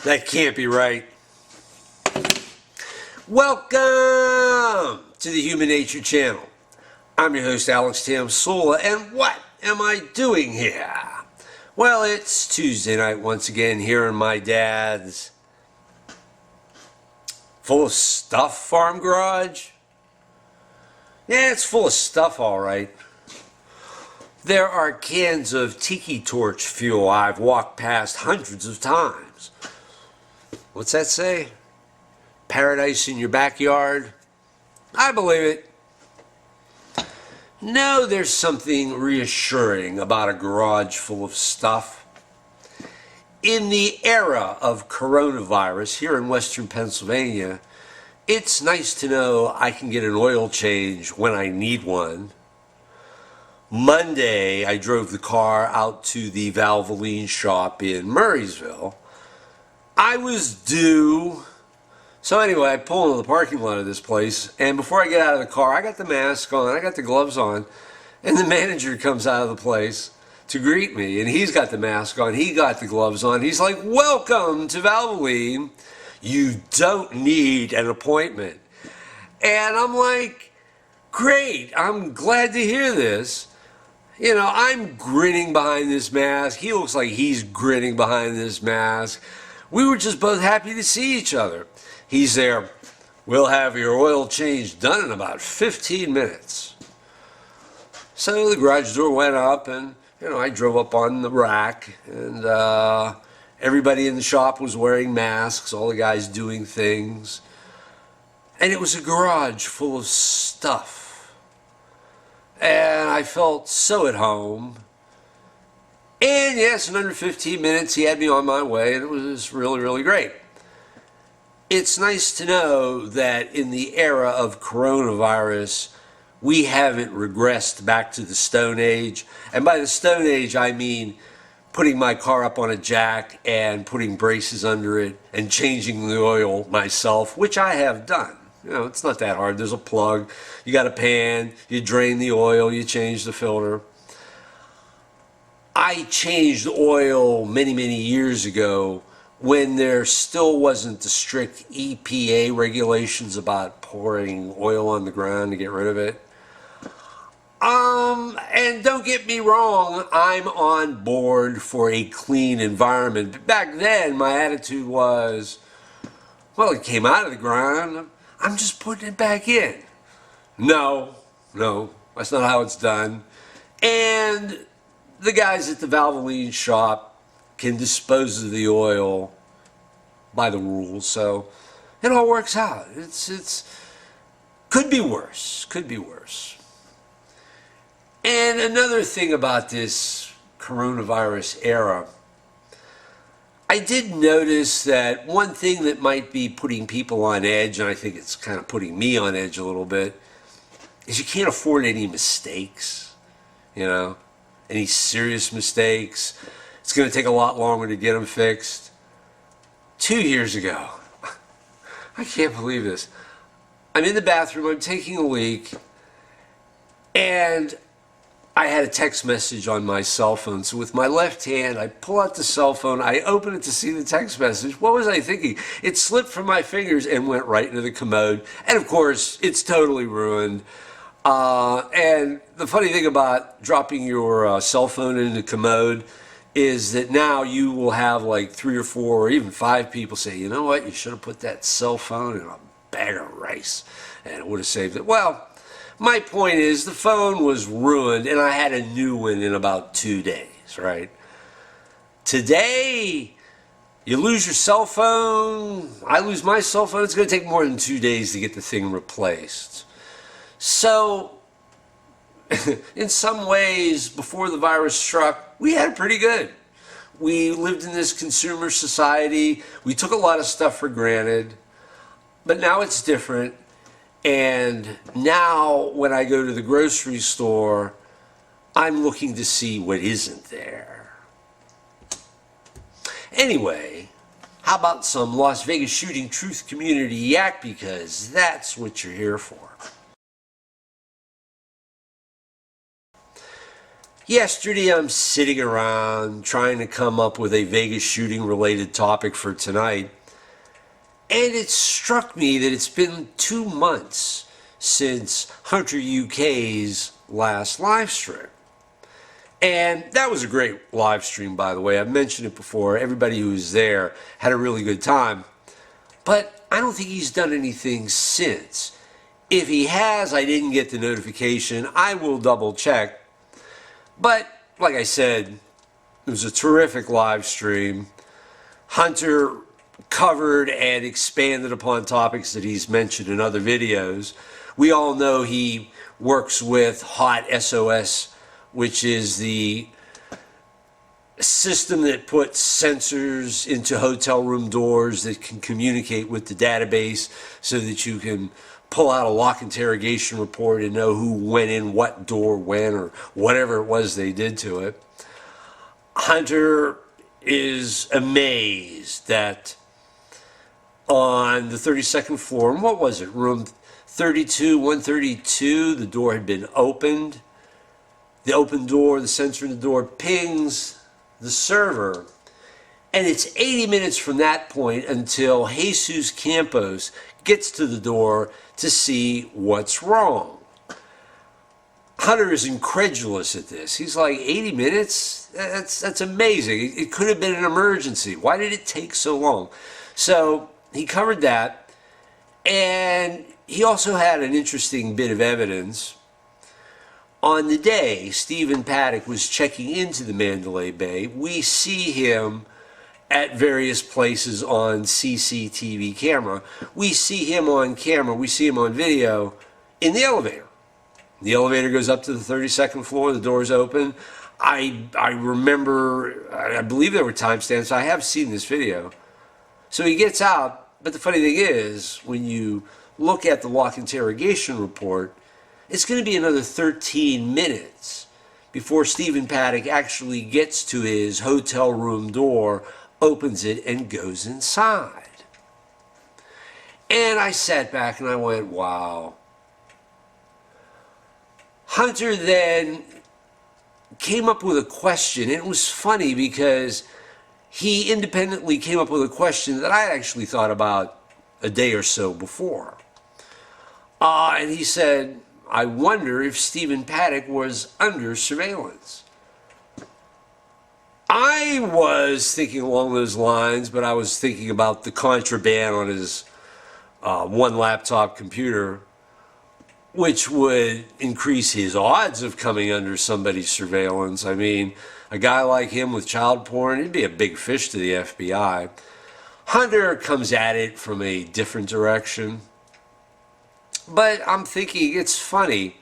That can't be right. Welcome to the Human Nature Channel. I'm your host, Alex Tamsula, and what am I doing here? Well, it's Tuesday night once again here in my dad's full of stuff farm garage. Yeah, it's full of stuff, all right. There are cans of tiki torch fuel I've walked past hundreds of times. What's that say? Paradise in your backyard? I believe it. No, there's something reassuring about a garage full of stuff. In the era of coronavirus here in Western Pennsylvania, it's nice to know I can get an oil change when I need one. Monday, I drove the car out to the Valvoline shop in Murraysville. I was due. So anyway, I pull into the parking lot of this place, and before I get out of the car, I got the mask on, I got the gloves on, and the manager comes out of the place to greet me, and he's got the mask on, he got the gloves on. He's like, "Welcome to Valvoline. You don't need an appointment." And I'm like, great, I'm glad to hear this. You know, I'm grinning behind this mask. He looks like he's grinning behind this mask. We were just both happy to see each other. He's there, "We'll have your oil change done in about 15 minutes. So the garage door went up, and I drove up on the rack, and everybody in the shop was wearing masks, all the guys doing things. And it was a garage full of stuff. And I felt so at home. And yes, in under 15 minutes, he had me on my way, and it was really, really great. It's nice to know that in the era of coronavirus, we haven't regressed back to the Stone Age. And by the Stone Age, I mean putting my car up on a jack and putting braces under it and changing the oil myself, which I have done. It's not that hard. There's a plug, you got a pan, you drain the oil, you change the filter. I changed oil many, many years ago when there still wasn't the strict EPA regulations about pouring oil on the ground to get rid of it. And don't get me wrong, I'm on board for a clean environment. But back then, my attitude was, well, it came out of the ground, I'm just putting it back in. No, that's not how it's done. And the guys at the Valvoline shop can dispose of the oil by the rules, so it all works out. It's could be worse. And another thing about this coronavirus era, I did notice that one thing that might be putting people on edge, and I think it's kind of putting me on edge a little bit, is you can't afford any mistakes, any serious mistakes. It's going to take a lot longer to get them fixed. 2 years ago, I can't believe this, I'm in the bathroom, I'm taking a leak, and I had a text message on my cell phone. So with my left hand, I pull out the cell phone, I open it to see the text message. What was I thinking? It slipped from my fingers and went right into the commode. And of course, it's totally ruined. And the funny thing about dropping your cell phone into the commode is that now you will have like 3 or 4 or even 5 people say, "You know what, you should have put that cell phone in a bag of rice and it would have saved it." Well, my point is the phone was ruined and I had a new one in about 2 days, right? Today, you lose your cell phone, I lose my cell phone, it's going to take more than 2 days to get the thing replaced. So, in some ways, before the virus struck, we had it pretty good. We lived in this consumer society. We took a lot of stuff for granted. But now it's different. And now when I go to the grocery store, I'm looking to see what isn't there. Anyway, how about some Las Vegas Shooting Truth Community Yak, because that's what you're here for. Yesterday, I'm sitting around trying to come up with a Vegas shooting related topic for tonight, and it struck me that it's been 2 months since Hunter UK's last live stream. And that was a great live stream, by the way. I've mentioned it before. Everybody who was there had a really good time. But I don't think he's done anything since. If he has, I didn't get the notification. I will double check. But like I said, it was a terrific live stream. Hunter covered and expanded upon topics that he's mentioned in other videos. We all know he works with Hot SOS, which is the system that puts sensors into hotel room doors that can communicate with the database so that you can pull out a lock interrogation report and know who went in what door when or whatever it was they did to it. Hunter is amazed that on the 32nd floor, and what was it, room 132, the door had been opened. The open door, the sensor in the door pings the server, and it's 80 minutes from that point until Jesus Campos gets to the door to see what's wrong. Hunter is incredulous at this. He's like, 80 minutes? That's amazing. It could have been an emergency. Why did it take so long? So he covered that, and he also had an interesting bit of evidence. On the day Stephen Paddock was checking into the Mandalay Bay, we see him at various places on CCTV camera. We see him on camera, we see him on video in the elevator. The elevator goes up to the 32nd floor, the door's open. I remember, I believe there were timestamps, I have seen this video. So he gets out, but the funny thing is, when you look at the lock interrogation report, it's going to be another 13 minutes before Stephen Paddock actually gets to his hotel room door, opens it, and goes inside. And I sat back and I went, wow. Hunter then came up with a question. It was funny because he independently came up with a question that I actually thought about a day or so before. And he said, I wonder if Stephen Paddock was under surveillance. I was thinking along those lines, but I was thinking about the contraband on his one laptop computer, which would increase his odds of coming under somebody's surveillance. I mean, a guy like him with child porn, he'd be a big fish to the FBI. Hunter comes at it from a different direction. But I'm thinking it's funny.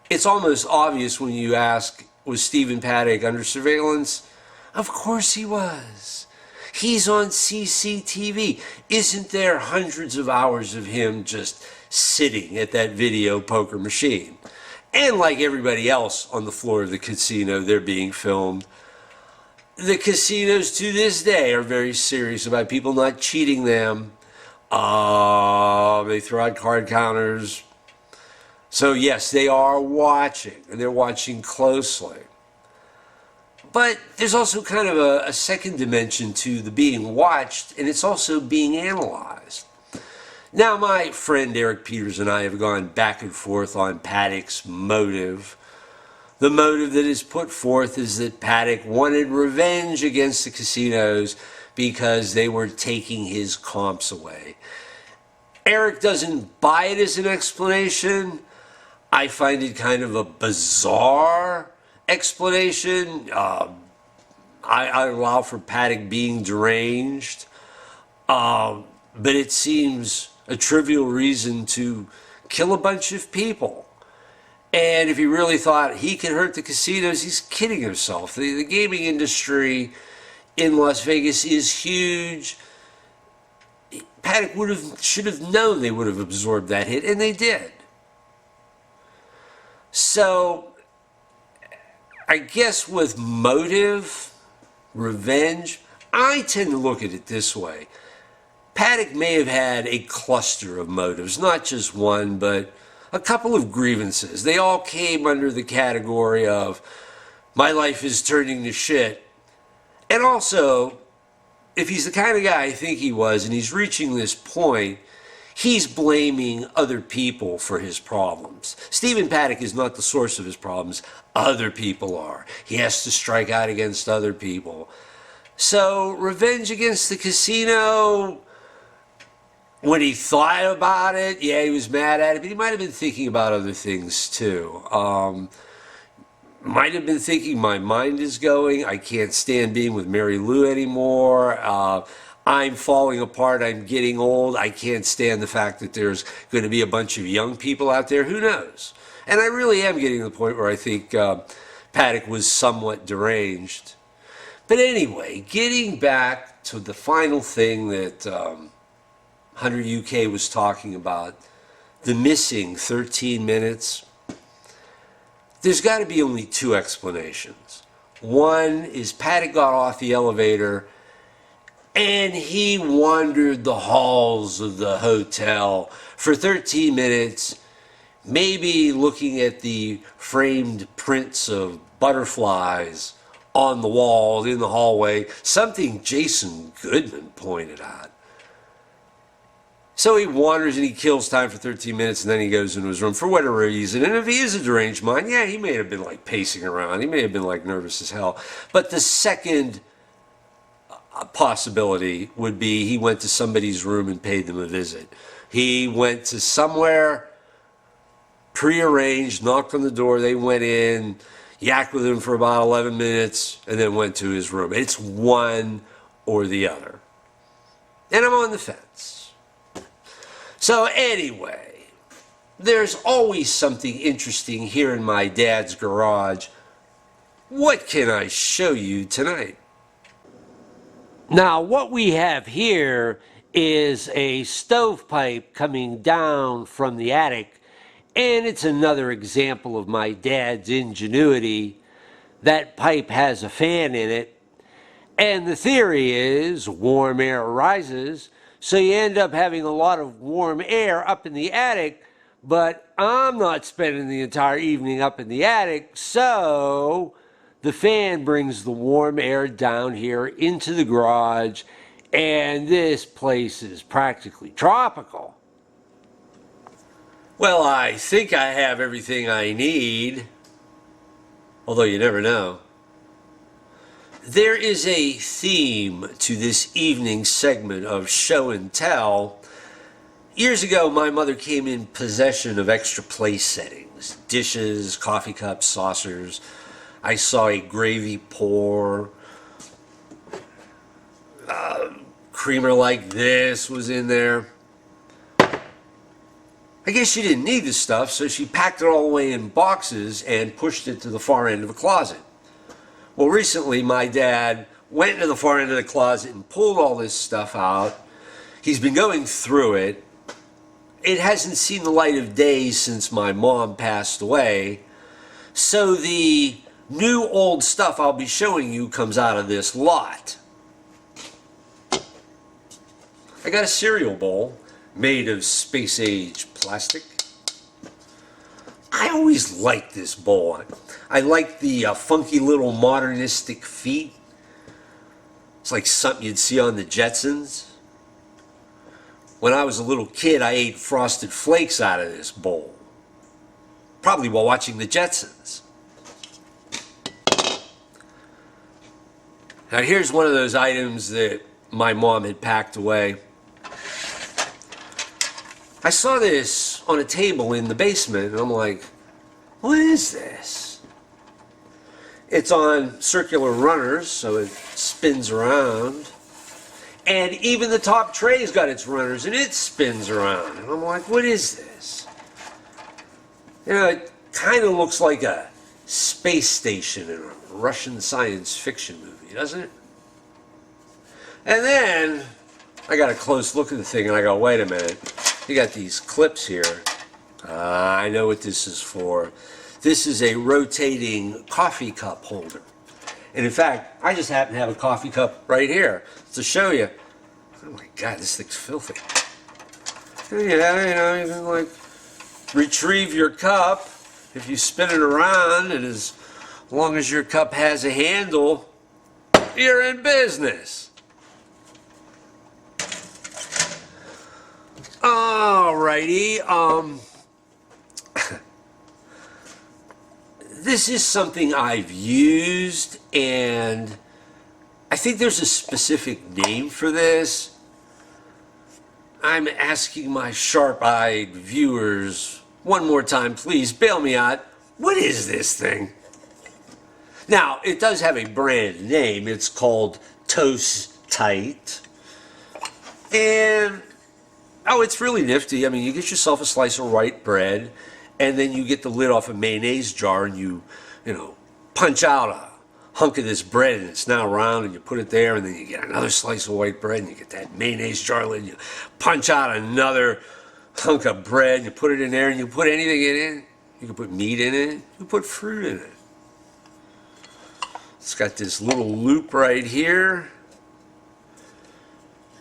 It's almost obvious when you ask, was Stephen Paddock under surveillance? Of course he was. He's on CCTV. Isn't there hundreds of hours of him just sitting at that video poker machine? And like everybody else on the floor of the casino, they're being filmed. The casinos to this day are very serious about people not cheating them. They throw out card counters. So yes, they are watching, and they're watching closely. But there's also kind of a second dimension to the being watched, and it's also being analyzed. Now, my friend Eric Peters and I have gone back and forth on Paddock's motive. The motive that is put forth is that Paddock wanted revenge against the casinos because they were taking his comps away. Eric doesn't buy it as an explanation. I find it kind of a bizarre explanation. I allow for Paddock being deranged, but it seems a trivial reason to kill a bunch of people. And if he really thought he could hurt the casinos, he's kidding himself. The gaming industry in Las Vegas is huge. Paddock should have known they would have absorbed that hit, and they did. So, I guess with motive, revenge, I tend to look at it this way. Paddock may have had a cluster of motives, not just one, but a couple of grievances. They all came under the category of, my life is turning to shit. And also, if he's the kind of guy I think he was, and he's reaching this point, he's blaming other people for his problems. Stephen Paddock is not the source of his problems. Other people are. He has to strike out against other people. So, revenge against the casino, when he thought about it, yeah, he was mad at it, but he might have been thinking about other things too. Might have been thinking, my mind is going, I can't stand being with Mary Lou anymore, I'm falling apart, I'm getting old, I can't stand the fact that there's going to be a bunch of young people out there, who knows? And I really am getting to the point where I think Paddock was somewhat deranged. But anyway, getting back to the final thing that Hunter UK was talking about, the missing 13 minutes, there's got to be only two explanations. One is Paddock got off the elevator and he wandered the halls of the hotel for 13 minutes, maybe looking at the framed prints of butterflies on the wall in the hallway, something Jason Goodman pointed out. So he wanders and he kills time for 13 minutes and then he goes into his room for whatever reason. And if he is a deranged mind, yeah, he may have been like pacing around. He may have been like nervous as hell. But the second possibility would be he went to somebody's room and paid them a visit. He went to somewhere prearranged, knocked on the door, they went in, yacked with him for about 11 minutes, and then went to his room. It's one or the other. And I'm on the fence. So anyway, there's always something interesting here in my dad's garage. What can I show you tonight? Now, what we have here is a stovepipe coming down from the attic, and it's another example of my dad's ingenuity. That pipe has a fan in it, and the theory is warm air rises, so you end up having a lot of warm air up in the attic, but I'm not spending the entire evening up in the attic, so the fan brings the warm air down here into the garage, and this place is practically tropical. Well, I think I have everything I need, although you never know. There is a theme to this evening's segment of show and tell. Years ago, my mother came in possession of extra place settings. Dishes, coffee cups, saucers. I saw a gravy pour. Creamer like this was in there. I guess she didn't need this stuff, so she packed it all away in boxes and pushed it to the far end of a closet. Well, recently my dad went into the far end of the closet and pulled all this stuff out. He's been going through it. It hasn't seen the light of day since my mom passed away. So the new old stuff I'll be showing you comes out of this lot. I got a cereal bowl made of space-age plastic. I always liked this bowl. I like the funky little modernistic feet. It's like something you'd see on the Jetsons. When I was a little kid, I ate Frosted Flakes out of this bowl. Probably while watching the Jetsons. Now here's one of those items that my mom had packed away. I saw this on a table in the basement and I'm like, what is this? It's on circular runners, so it spins around. And even the top tray's got its runners and it spins around. And I'm like, what is this? You know, it kind of looks like a space station in a Russian science fiction movie, doesn't it? And then I got a close look at the thing and I go, wait a minute. You got these clips here. I know what this is for. This is a rotating coffee cup holder. And in fact, I just happen to have a coffee cup right here to show you. Oh my God, this thing's filthy. Yeah, you know, even like retrieve your cup. If you spin it around, and as long as your cup has a handle, you're in business. Alrighty, this is something I've used, and I think there's a specific name for this. I'm asking my sharp-eyed viewers one more time, please bail me out. What is this thing? Now, it does have a brand name. It's called Toast Tight. And, oh, it's really nifty. I mean, you get yourself a slice of white bread, and then you get the lid off a mayonnaise jar, and you know, punch out a hunk of this bread, and it's now round, and you put it there, and then you get another slice of white bread, and you get that mayonnaise jar lid, and you punch out another hunk of bread, and you put it in there, and you put anything in it. You can put meat in it. You can put fruit in it. It's got this little loop right here.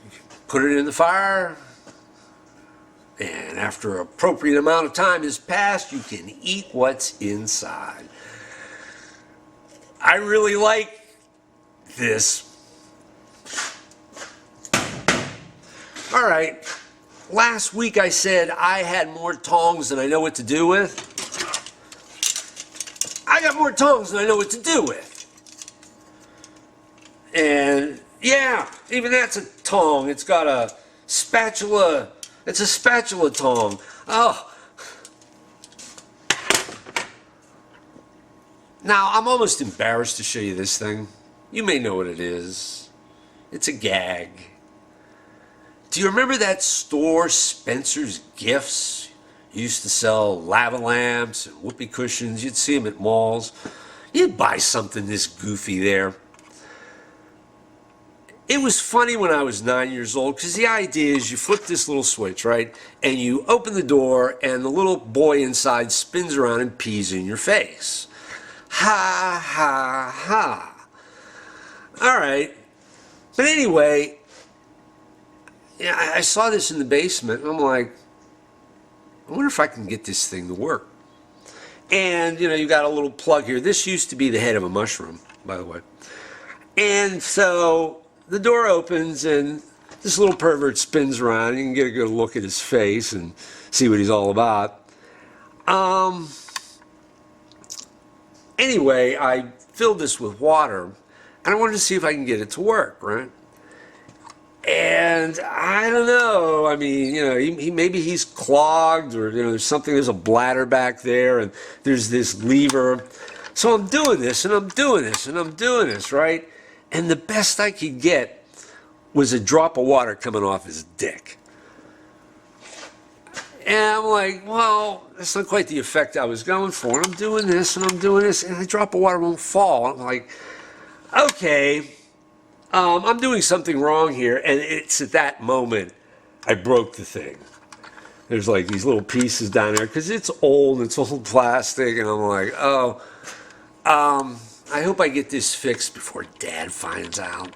You can put it in the fire, and after an appropriate amount of time has passed, you can eat what's inside. I really like this. All right, last week I said I had more tongs than I know what to do with. I got more tongs than I know what to do with. And yeah, even that's a tong. It's got a spatula. It's a spatula tong. Oh. Now, I'm almost embarrassed to show you this thing. You may know what it is. It's a gag. Do you remember that store, Spencer's Gifts? You used to sell lava lamps and whoopee cushions. You'd see them at malls. You'd buy something this goofy there. It was funny when I was 9 years old, because the idea is you flip this little switch, right? And you open the door, and the little boy inside spins around and pees in your face. Ha, ha, ha. All right. But anyway, yeah, I saw this in the basement, and I'm like, I wonder if I can get this thing to work. And, you know, you got a little plug here. This used to be the head of a mushroom, by the way. And so the door opens, and this little pervert spins around. You can get a good look at his face and see what he's all about. Anyway, I filled this with water, and I wanted to see if I can get it to work, right? And I don't know. I mean, you know, maybe he's clogged, or, you know, there's something, there's a bladder back there, and there's this lever. So I'm doing this, and I'm doing this, and I'm doing this, right? And the best I could get was a drop of water coming off his dick. And I'm like, well, that's not quite the effect I was going for. And I'm doing this, and I'm doing this, and a drop of water won't fall. I'm like, okay, I'm doing something wrong here. And it's at that moment I broke the thing. There's like these little pieces down there, because it's old, it's old plastic, and I'm like, oh, I hope I get this fixed before Dad finds out.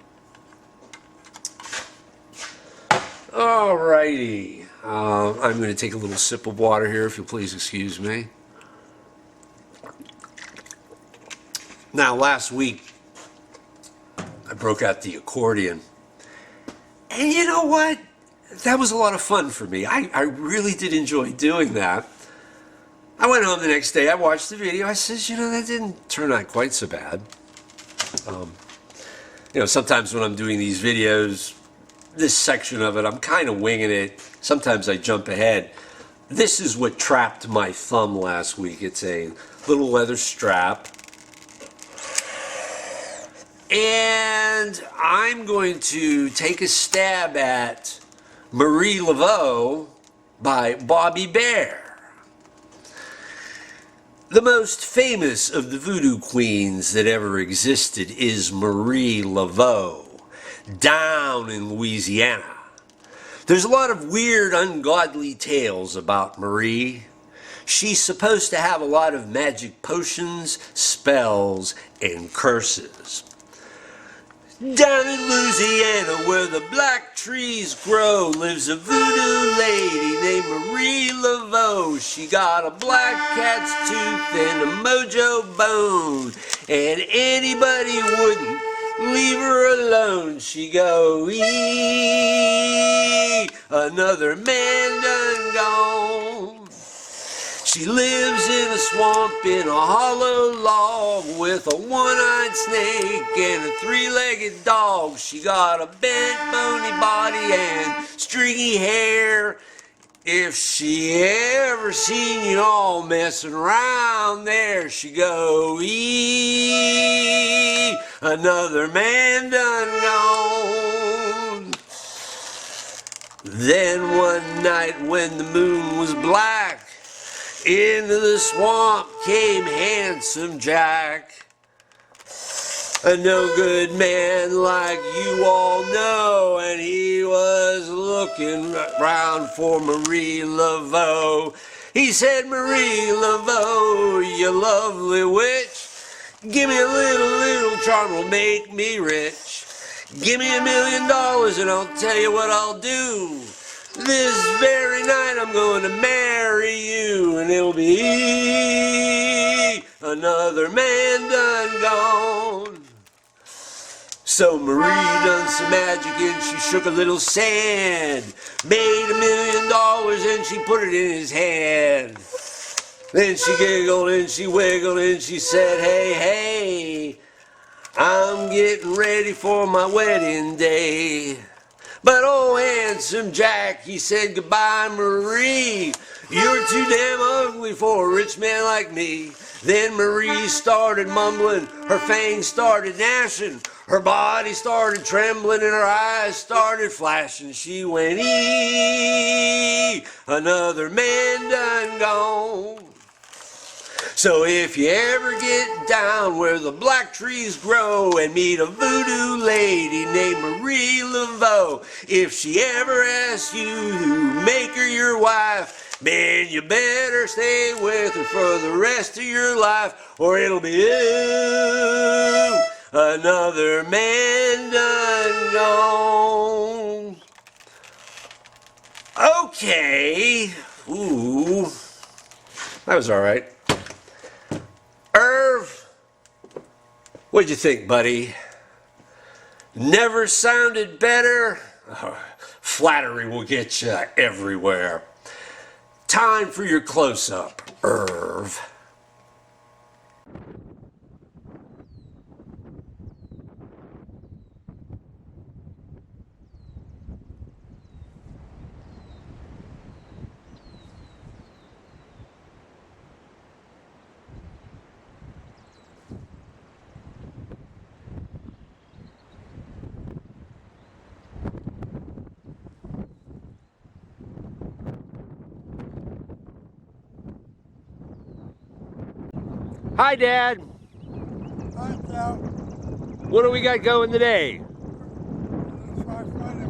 Alrighty. I'm going to take a little sip of water here, if you'll please excuse me. Now, last week, I broke out the accordion. And you know what? That was a lot of fun for me. I really did enjoy doing that. I went home the next day, I watched the video, I says, you know, that didn't turn out quite so bad. You know, sometimes when I'm doing these videos, this section of it, I'm kind of winging it. Sometimes I jump ahead. This is what trapped my thumb last week. It's a little leather strap. And I'm going to take a stab at Marie Laveau by Bobby Bear. The most famous of the voodoo queens that ever existed is Marie Laveau, down in Louisiana. There's a lot of weird, ungodly tales about Marie. She's supposed to have a lot of magic potions, spells, and curses. Down in Louisiana where the black trees grow lives a voodoo lady named Marie Laveau. She got a black cat's tooth and a mojo bone, and anybody wouldn't leave her alone. She go, ee, another man done gone. She lives in a swamp in a hollow log with a one-eyed snake and a three-legged dog. She got a bent, bony body and stringy hair. If she ever seen you all messing around there, she go, ee, another man done gone. Then one night when the moon was black, into the swamp came Handsome Jack. A no-good man like you all know, and he was looking round for Marie Laveau. He said, Marie Laveau, you lovely witch, give me a little charm will make me rich. Give me $1 million and I'll tell you what I'll do. This very night I'm going to marry you, and it'll be another man done gone. So Marie done some magic and she shook a little sand, made $1 million and she put it in his hand. Then she giggled and she wiggled and she said, hey, hey, I'm getting ready for my wedding day. But oh, Handsome Jack, he said, goodbye, Marie. You're too damn ugly for a rich man like me. Then Marie started mumbling, her fangs started gnashing, her body started trembling, and her eyes started flashing. She went, ee, another man done gone. So if you ever get down where the black trees grow and meet a voodoo lady named Marie Laveau, if she ever asks you to make her your wife, man, you better stay with her for the rest of your life, or it'll be another man done gone. Okay. Ooh. That was all right. Irv, what'd you think, buddy? Never sounded better? Flattery will get you everywhere. Time for your close-up, Irv. Hi, Dad. Hi, Cal. What do we got going today? Let's try to find a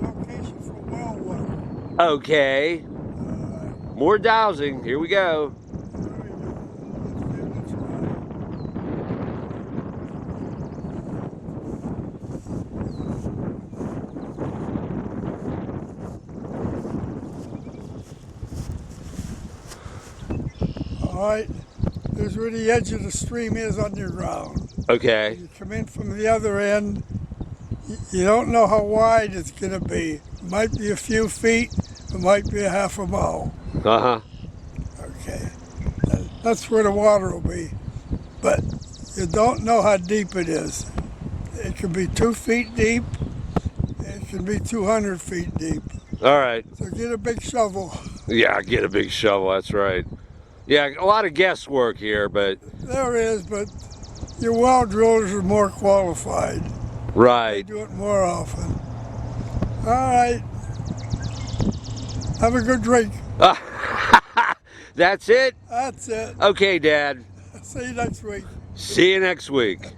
location for well water. Okay. More dowsing. Here we go. All right. There's where the edge of the stream is underground. Okay. You come in from the other end. You don't know how wide it's going to be. It might be a few feet. It might be a half a mile. Uh-huh. Okay. That's where the water will be. But you don't know how deep it is. It can be 2 feet deep. It can be 200 feet deep. All right. So get a big shovel. Yeah, get a big shovel. That's right. Yeah, a lot of guesswork here, but... There is, but your well drillers are more qualified. Right. They do it more often. All right. Have a good drink. That's it? That's it. Okay, Dad. See you next week. See you next week.